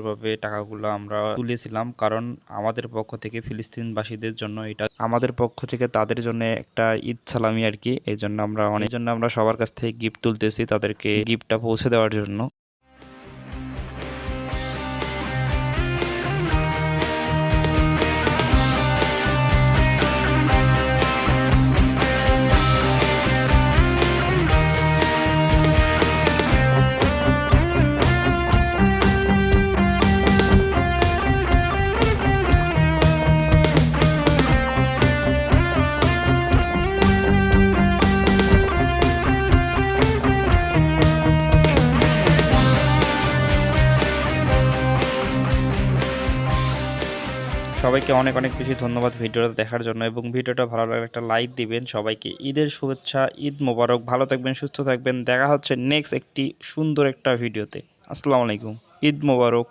ভাবে টাকাগুলো আমরা তুলেছিলাম, কারণ আমাদের পক্ষ থেকে ফিলিস্তিনবাসীদের জন্য এটা আমাদের পক্ষ থেকে তাদের জন্য একটা ঈদ সালামি আর কি। এই জন্য আমরা সবার কাছ থেকে গিফট তুলতেছি তাদেরকে গিফটটা পৌঁছে দেওয়ার জন্য। সবাইকে অনেক অনেক বেশি ধন্যবাদ ভিডিওটা দেখার জন্য, এবং ভিডিওটা ভালো লাগলে একটা লাইক দিবেন। সবাইকে ঈদের শুভেচ্ছা, ঈদ মোবারক। ভালো থাকবেন, সুস্থ থাকবেন। দেখা হচ্ছে নেক্সট একটি সুন্দর একটা ভিডিওতে। আসসালামু আলাইকুম, ঈদ মোবারক।